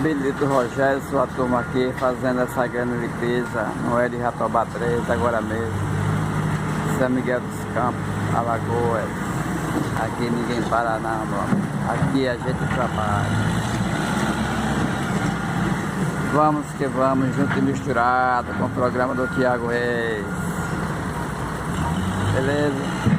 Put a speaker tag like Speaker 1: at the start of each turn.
Speaker 1: Benedito Rogério, sua turma aqui fazendo essa grande limpeza. Não é de Jatobá 3, agora mesmo. São Miguel dos Campos, Alagoas. Aqui ninguém para não, mano. Aqui a gente trabalha. Vamos que vamos, junto e misturado com o programa do Thiago Reis. Beleza?